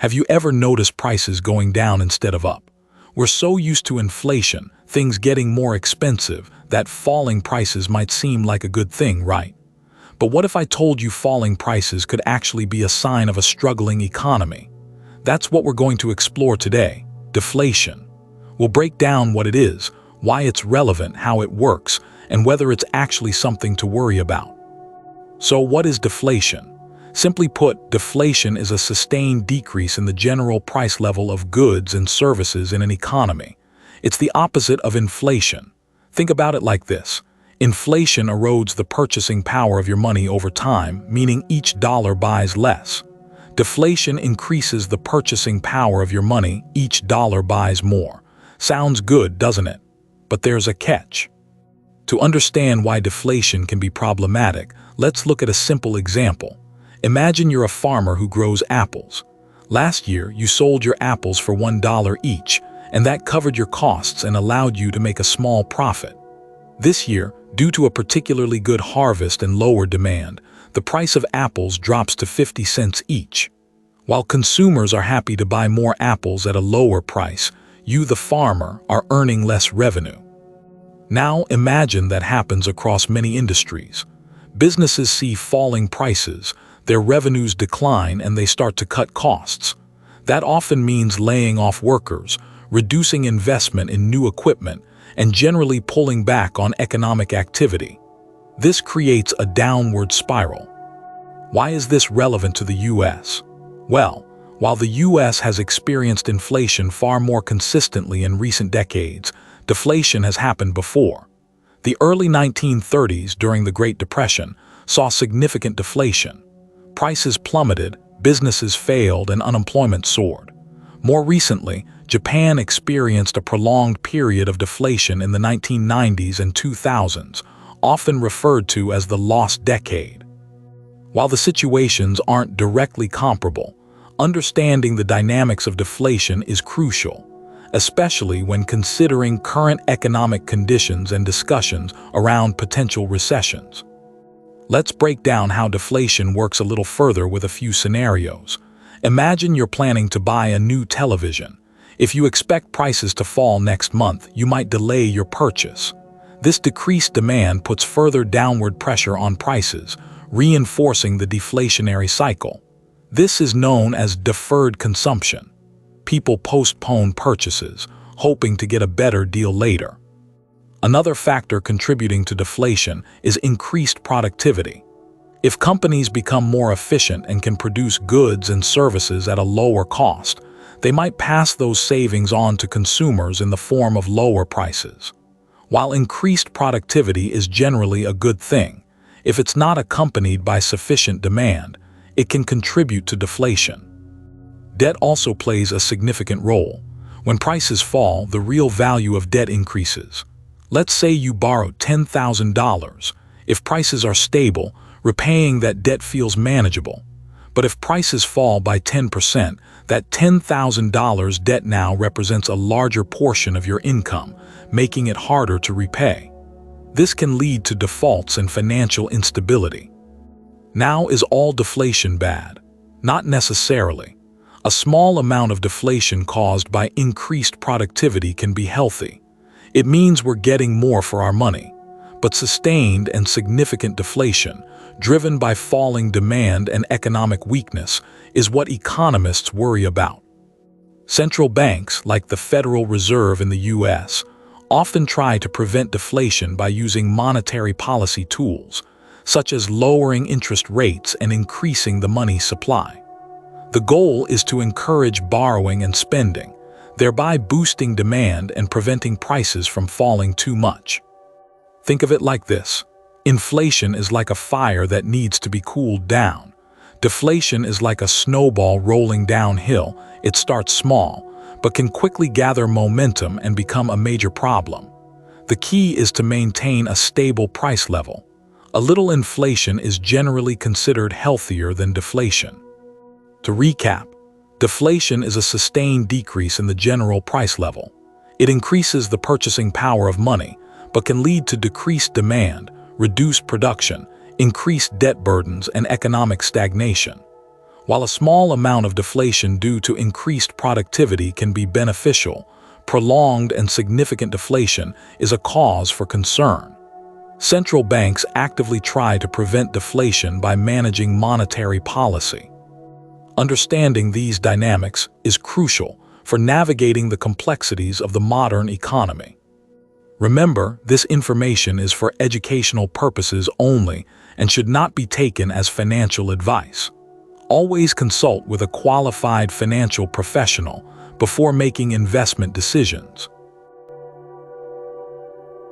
Have you ever noticed prices going down instead of up? We're so used to inflation, things getting more expensive, that falling prices might seem like a good thing, right? But what if I told you falling prices could actually be a sign of a struggling economy? That's what we're going to explore today: deflation. We'll break down what it is, why it's relevant, how it works, and whether it's actually something to worry about. So what is deflation? Simply put, deflation is a sustained decrease in the general price level of goods and services in an economy. It's the opposite of inflation. Think about it like this. Inflation erodes the purchasing power of your money over time, meaning each dollar buys less. Deflation increases the purchasing power of your money, each dollar buys more. Sounds good, doesn't it? But there's a catch. To understand why deflation can be problematic, let's look at a simple example. Imagine you're a farmer who grows apples. Last year, you sold your apples for $1 each, and that covered your costs and allowed you to make a small profit. This year, due to a particularly good harvest and lower demand, the price of apples drops to 50 cents each. While consumers are happy to buy more apples at a lower price, you, the farmer, are earning less revenue. Now imagine that happens across many industries. Businesses see falling prices, their revenues decline, and they start to cut costs. That often means laying off workers, reducing investment in new equipment, and generally pulling back on economic activity. This creates a downward spiral. Why is this relevant to the U.S.? Well, while the U.S. has experienced inflation far more consistently in recent decades, deflation has happened before. The early 1930s, during the Great Depression, saw significant deflation. Prices plummeted, businesses failed, and unemployment soared. More recently, Japan experienced a prolonged period of deflation in the 1990s and 2000s, often referred to as the lost decade. While the situations aren't directly comparable, understanding the dynamics of deflation is crucial, especially when considering current economic conditions and discussions around potential recessions. Let's break down how deflation works a little further with a few scenarios. Imagine you're planning to buy a new television. If you expect prices to fall next month, you might delay your purchase. This decreased demand puts further downward pressure on prices, reinforcing the deflationary cycle. This is known as deferred consumption. People postpone purchases, hoping to get a better deal later. Another factor contributing to deflation is increased productivity. If companies become more efficient and can produce goods and services at a lower cost, they might pass those savings on to consumers in the form of lower prices. While increased productivity is generally a good thing, if it's not accompanied by sufficient demand, it can contribute to deflation. Debt also plays a significant role. When prices fall, the real value of debt increases. Let's say you borrowed $10,000. If prices are stable, repaying that debt feels manageable. But if prices fall by 10%, that $10,000 debt now represents a larger portion of your income, making it harder to repay. This can lead to defaults and financial instability. Now, is all deflation bad? Not necessarily. A small amount of deflation caused by increased productivity can be healthy. It means we're getting more for our money. But sustained and significant deflation, driven by falling demand and economic weakness, is what economists worry about. Central banks, like the Federal Reserve in the U.S., often try to prevent deflation by using monetary policy tools, such as lowering interest rates and increasing the money supply. The goal is to encourage borrowing and spending, thereby boosting demand and preventing prices from falling too much. Think of it like this. Inflation is like a fire that needs to be cooled down. Deflation is like a snowball rolling downhill. It starts small, but can quickly gather momentum and become a major problem. The key is to maintain a stable price level. A little inflation is generally considered healthier than deflation. To recap, deflation is a sustained decrease in the general price level. It increases the purchasing power of money, but can lead to decreased demand, reduced production, increased debt burdens, and economic stagnation. While a small amount of deflation due to increased productivity can be beneficial, prolonged and significant deflation is a cause for concern. Central banks actively try to prevent deflation by managing monetary policy. Understanding these dynamics is crucial for navigating the complexities of the modern economy. Remember, this information is for educational purposes only and should not be taken as financial advice. Always consult with a qualified financial professional before making investment decisions.